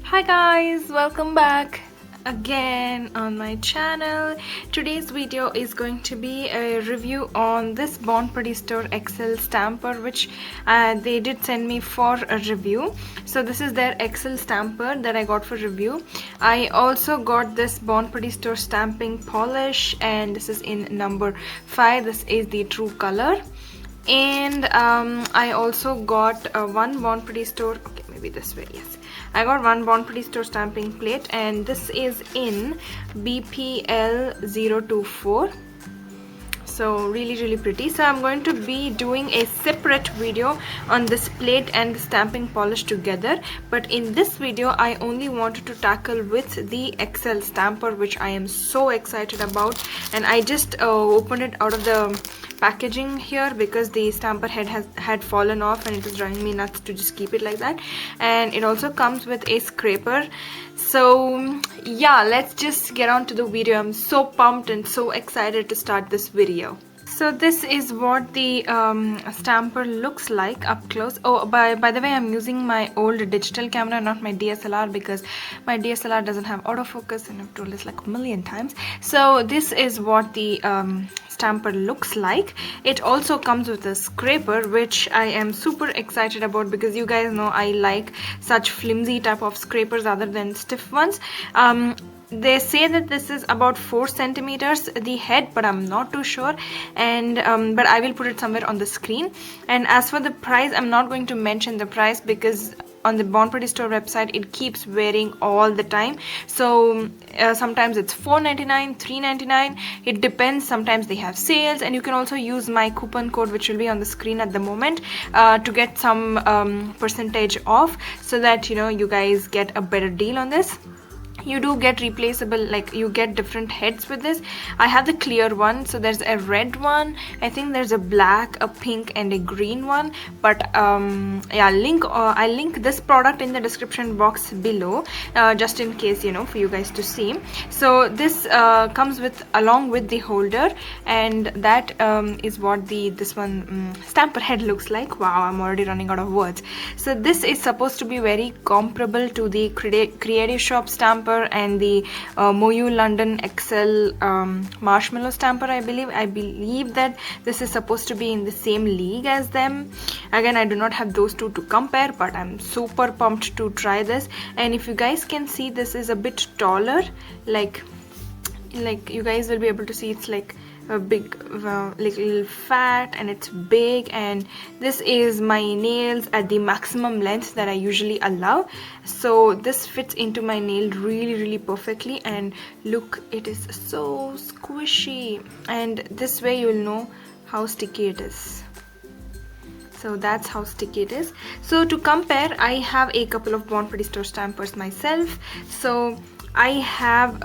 Hi guys, welcome back again on my channel. Today's video is going to be a review on this BornPrettyStore XXL stamper, which they did send me for a review. So this is their XL stamper that I got for review. I also got this BornPrettyStore stamping polish, and this is in number 5. This is the true color. And I also got one BornPrettyStore, okay, maybe this way, yes, I got one BornPrettyStore stamping plate, and this is in BPL024. So really pretty. So I'm going to be doing a separate video on this plate and the stamping polish together, but in this video I only wanted to tackle with the XL stamper, which I am so excited about. And I just opened it out of the packaging here because the stamper head had fallen off, and it was driving me nuts to just keep it like that. And it also comes with a scraper. So yeah, let's just get on to the video. I'm so pumped and so excited to start this video. So this is what the stamper looks like up close. Oh, by the way, I'm using my old digital camera, not my DSLR, because my DSLR doesn't have autofocus, and I've told this like a million times. So this is what the stamper looks like. It also comes with a scraper, which I am super excited about because you guys know I like such flimsy type of scrapers other than stiff ones. They say that this is about 4 centimeters the head, but I'm not too sure. And but I will put it somewhere on the screen. And as for the price, I'm not going to mention the price because on the BornPrettyStore website it keeps varying all the time. So sometimes it's $4.99, $3.99, it depends. Sometimes they have sales, and you can also use my coupon code, which will be on the screen at the moment, to get some percentage off, so that you guys get a better deal on this. You do get replaceable, like you get different heads with this. I have the clear one, so there's a red one, I think there's a black, a pink, and a green one. But yeah, I'll link this product in the description box below, just in case, for you guys to see. So this comes along with the holder, and that is what this one stamper head looks like. Wow, I'm already running out of words. So this is supposed to be very comparable to the Creative Shop stamper and the Moyu London XL marshmallow stamper. I believe that this is supposed to be in the same league as them. Again, I do not have those two to compare, but I'm super pumped to try this. And if you guys can see, this is a bit taller, like you guys will be able to see it's like a big little fat, and it's big, and this is my nails at the maximum length that I usually allow. So this fits into my nail really perfectly, and look, it is so squishy, and this way you'll know how sticky it is. So that's how sticky it is. So to compare, I have a couple of BornPrettyStore stampers myself. So I have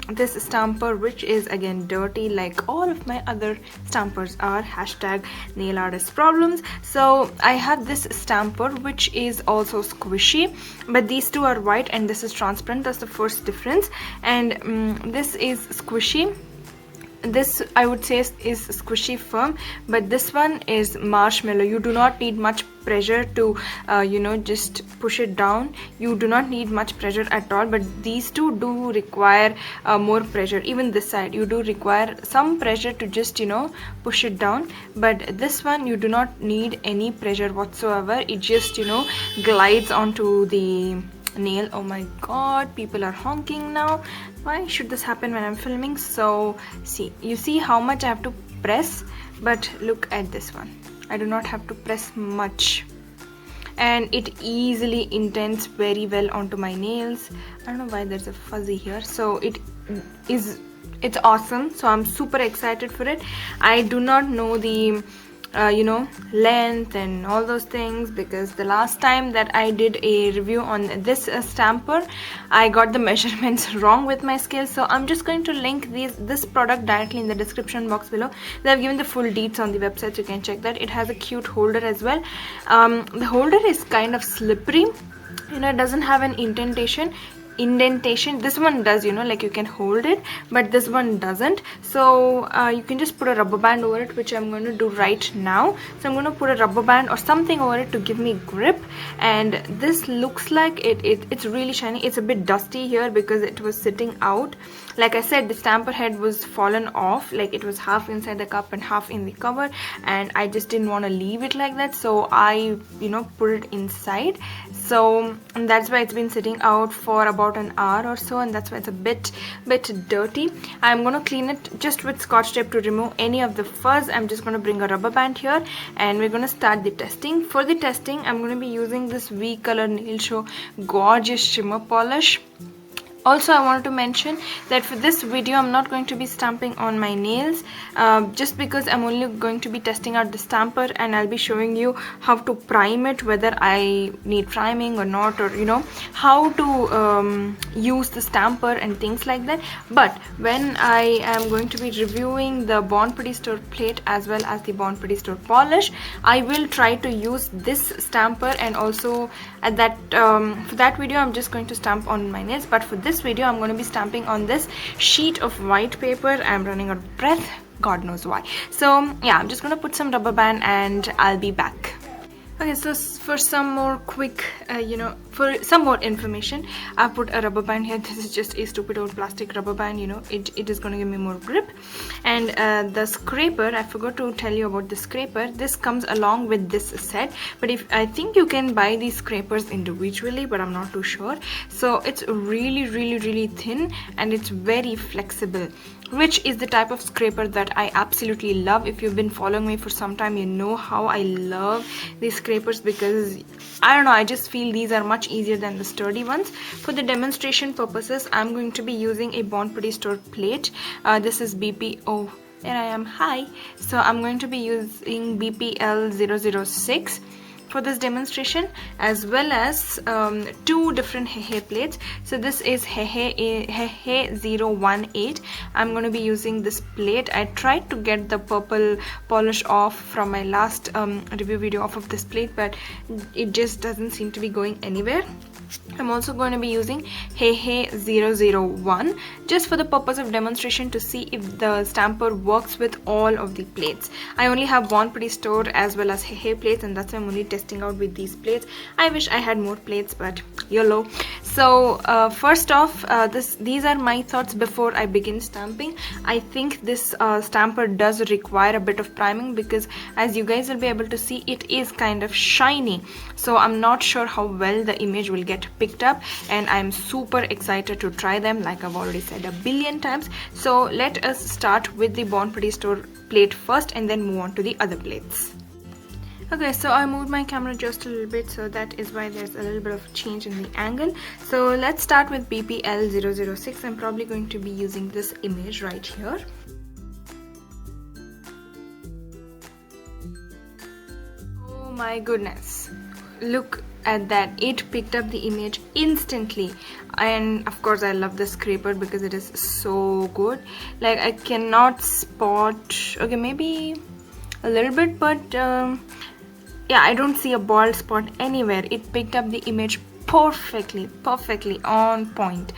this stamper, which is again dirty like all of my other stampers are, #NailArtistProblems. So I have this stamper, which is also squishy, but these two are white and this is transparent. That's the first difference. And this is squishy. This I would say is squishy firm, but this one is marshmallow. You do not need much pressure to just push it down. You do not need much pressure at all, but these two do require more pressure. Even this side, you do require some pressure to just push it down, but this one you do not need any pressure whatsoever. It just glides onto the nail. Oh my god, people are honking now. Why should this happen when I'm filming? So you see how much I have to press, but look at this one. I do not have to press much, and it easily indents very well onto my nails. I don't know why there's a fuzzy here. So it's awesome. So I'm super excited for it. I do not know the length and all those things, because the last time that I did a review on this stamper, I got the measurements wrong with my scale. So I'm just going to link this product directly in the description box below. They have given the full deets on the website, so you can check that. It has a cute holder as well. The holder is kind of slippery, it doesn't have an indentation. indentation. This one does, you know, like you can hold it, but this one doesn't. So you can just put a rubber band over it, which I'm going to do right now. So I'm going to put a rubber band or something over it to give me grip. And this looks like it's really shiny. It's a bit dusty here because it was sitting out. Like I said, the stamper head was fallen off, like it was half inside the cup and half in the cover, and I just didn't want to leave it like that, so I, you know, put it inside. So and that's why it's been sitting out for about an hour or so, and that's why it's a bit dirty. I'm going to clean it just with scotch tape to remove any of the fuzz. I'm just going to bring a rubber band here, and we're going to start the testing. For the testing, I'm going to be using this V Color Nail Show gorgeous shimmer polish. Also, I wanted to mention that for this video I'm not going to be stamping on my nails, just because I'm only going to be testing out the stamper, and I'll be showing you how to prime it, whether I need priming or not, or you know, how to use the stamper and things like that. But when I am going to be reviewing the BornPrettyStore plate as well as the BornPrettyStore polish, I will try to use this stamper, and also at that for that video I'm just going to stamp on my nails. But for this video I'm going to be stamping on this sheet of white paper. I'm running out of breath, God knows why. So yeah, I'm just going to put some rubber band and I'll be back. Okay, so for some more quick, for some more information, I put a rubber band here. This is just a stupid old plastic rubber band, you know, it is going to give me more grip. And the scraper, I forgot to tell you about the scraper. This comes along with this set, but I think you can buy these scrapers individually, but I'm not too sure. So it's really thin, and it's very flexible, which is the type of scraper that I absolutely love. If you've been following me for some time, you know how I love these scrapers, because I don't know, I just feel these are much easier than the sturdy ones. For the demonstration purposes, I'm going to be using a BornPrettyStore plate. This is BP, oh, there I am, hi. So I'm going to be using BPL006 for this demonstration, as well as two different Hehe plates. So this is Hehe 018. I'm going to be using this plate. I tried to get the purple polish off from my last review video off of this plate, but it just doesn't seem to be going anywhere. I'm also going to be using Hehe 001 just for the purpose of demonstration, to see if the stamper works with all of the plates. I only have BornPrettyStore as well as Hehe plates, and that's why I'm only testing out with these plates. I wish I had more plates, but YOLO. So first off, these are my thoughts before I begin stamping. I think this stamper does require a bit of priming, because as you guys will be able to see, it is kind of shiny. So I'm not sure how well the image will get picked up, and I'm super excited to try them, like I've already said a billion times. So let us start with the BornPrettyStore plate first, and then move on to the other plates. Okay, so I moved my camera just a little bit, so that is why there's a little bit of change in the angle. So let's start with BPL006. I'm probably going to be using this image right here. Oh my goodness, look at that, it picked up the image instantly. And of course I love the scraper because it is so good. Like, I cannot spot, okay, maybe a little bit, but yeah, I don't see a bald spot anywhere. It picked up the image perfectly on point.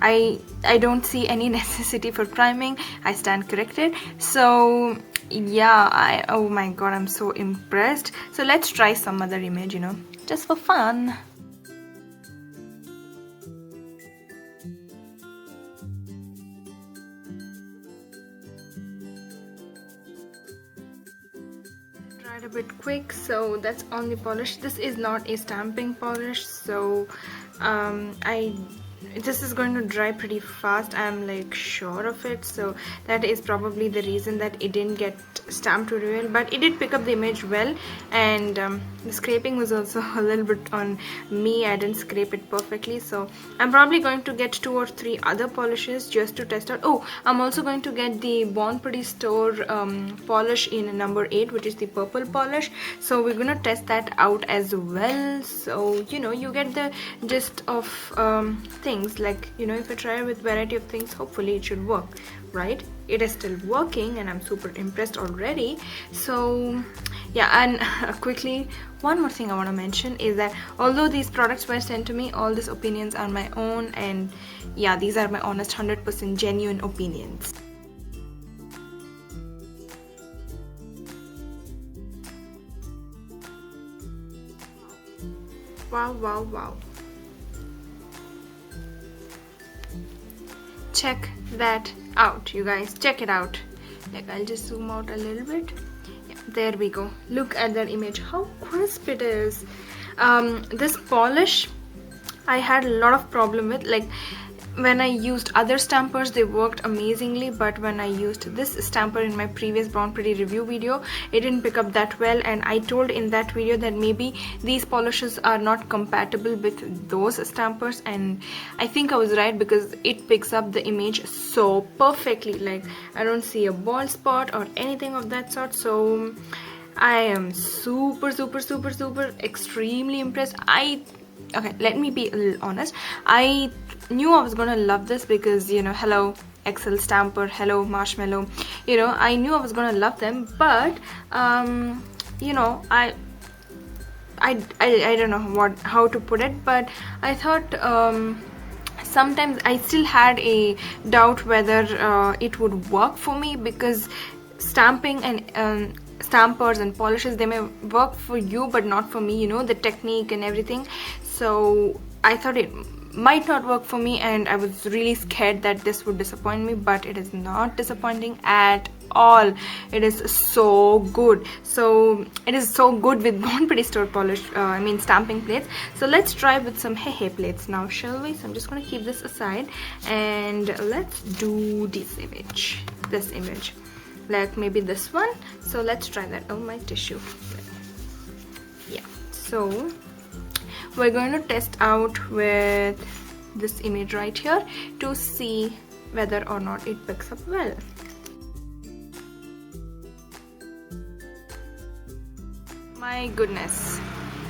I don't see any necessity for priming. I stand corrected. So yeah, oh my god, I'm so impressed. So let's try some other image, you know, just for fun. Tried a bit quick, so that's on the polish. This is not a stamping polish, so this is going to dry pretty fast. I'm like sure of it, so that is probably the reason that it didn't get stamped really well, but it did pick up the image well. And the scraping was also a little bit on me. I didn't scrape it perfectly, so I'm probably going to get 2 or 3 other polishes just to test out. Oh, I'm also going to get the BornPrettyStore polish in number 8, which is the purple polish, so we're gonna test that out as well. So you know, you get the gist of things. things, like, you know, if I try with variety of things, hopefully it should work, right? It is still working and I'm super impressed already. So yeah, and quickly, one more thing I want to mention is that although these products were sent to me, all these opinions are my own, and yeah, these are my honest 100% genuine opinions. Wow, wow, wow. Check that out, you guys. Check it out. Like, I'll just zoom out a little bit. Yeah, there we go. Look at that image. How crisp it is. This polish, I had a lot of problem with. Like, when I used other stampers, they worked amazingly, but when I used this stamper in my previous Born Pretty review video, it didn't pick up that well, and I told in that video that maybe these polishes are not compatible with those stampers, and I think I was right, because it picks up the image so perfectly. Like, I don't see a bald spot or anything of that sort. So I am super extremely impressed. Okay, let me be a little honest. I knew I was gonna love this because, you know, hello XL stamper, hello marshmallow, you know, I knew I was gonna love them, but you know, I don't know how to put it, but I thought sometimes I still had a doubt whether it would work for me, because stamping and stampers and polishes, they may work for you but not for me, you know, the technique and everything. So I thought it might not work for me, and I was really scared that this would disappoint me, but it is not disappointing at all. It is so good. So it is so good with BornPrettyStore polish, stamping plates. So let's try with some hey plates now, shall we? So I'm just going to keep this aside, and let's do this image, like maybe this one. So let's try that. Oh, my tissue. Yeah, so we're going to test out with this image right here to see whether or not it picks up well. My goodness,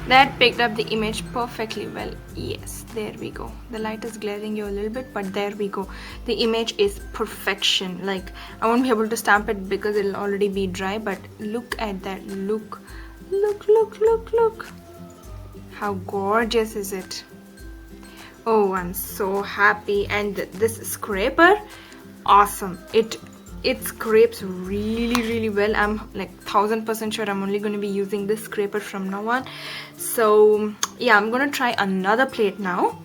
that picked up the image perfectly well. Yes, there we go. The light is glaring you a little bit, but there we go. The image is perfection. Like, I won't be able to stamp it because it'll already be dry, but look at that. Look. How gorgeous is it? Oh, I'm so happy. And this scraper, awesome. It scrapes really well. I'm like 1000% sure I'm only going to be using this scraper from now on. So yeah, I'm going to try another plate now.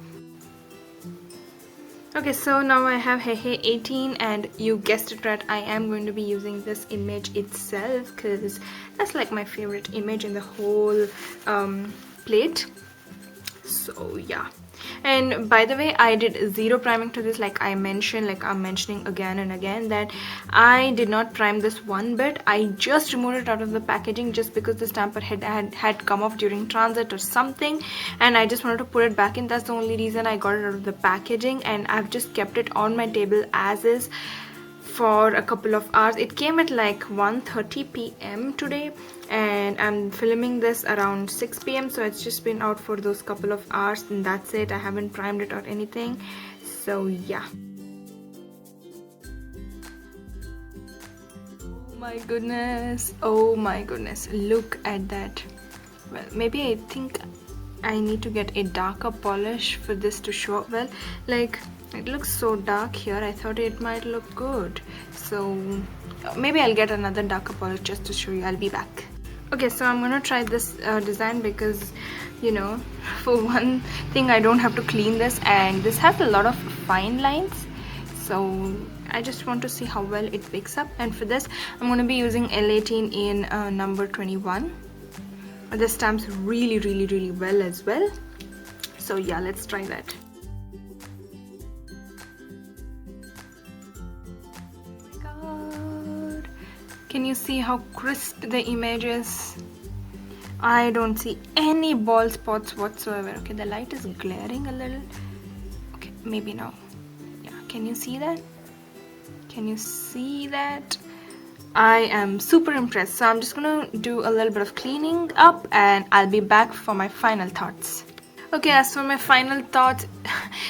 Okay, so now I have Hey 18, and you guessed it right, I am going to be using this image itself, because that's like my favorite image in the whole plate. So yeah, and by the way, I did zero priming to this, like I mentioned, like I'm mentioning again and again, that I did not prime this one bit. I just removed it out of the packaging just because the stamper had come off during transit or something, and I just wanted to put it back in. That's the only reason I got it out of the packaging, and I've just kept it on my table as is for a couple of hours. It came at like 1:30 p.m. today, and I'm filming this around 6 p.m. so it's just been out for those couple of hours, and that's it. I haven't primed it or anything. So yeah. Oh my goodness, look at that. Well, maybe I think I need to get a darker polish for this to show up well. Like, it looks so dark here. I thought it might look good, so maybe I'll get another darker polish just to show you. I'll be back. Okay, so I'm gonna try this design because, you know, for one thing, I don't have to clean this, and this has a lot of fine lines, so I just want to see how well it picks up. And for this, I'm gonna be using L18 in number 21. This stamps really well as well. So yeah, let's try that. Can you see how crisp the image is? I don't see any bald spots whatsoever. Okay, the light is glaring a little. Okay, maybe now. Yeah, can you see that? Can you see that? I am super impressed. So I'm just gonna do a little bit of cleaning up, and I'll be back for my final thoughts. Okay, as for my final thoughts,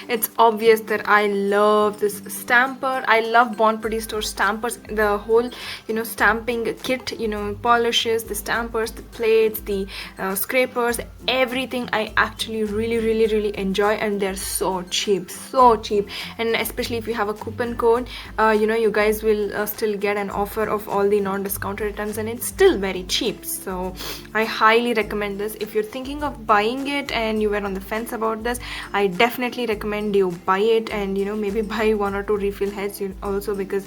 it's obvious that I love this stamper. I love BornPrettyStore stampers, the whole, you know, stamping kit, you know, polishes, the stampers, the plates, the scrapers, everything I actually really enjoy, and they're so cheap, and especially if you have a coupon code, you know, you guys will still get an offer of all the non-discounted items, and it's still very cheap. So I highly recommend this. If you're thinking of buying it and you were on the fence about this, I definitely recommend you buy it, and you know, maybe buy 1 or 2 refill heads also, because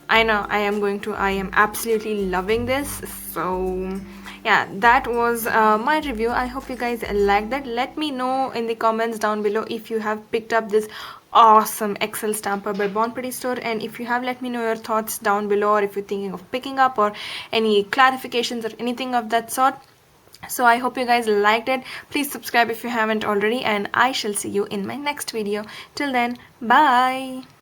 I know I am absolutely loving this. So yeah, that was my review. I hope you guys liked that. Let me know in the comments down below if you have picked up this awesome XL stamper by BornPrettyStore, and if you have, let me know your thoughts down below, or if you're thinking of picking up, or any clarifications or anything of that sort. So I hope you guys liked it. Please subscribe if you haven't already, and I shall see you in my next video. Till then, bye.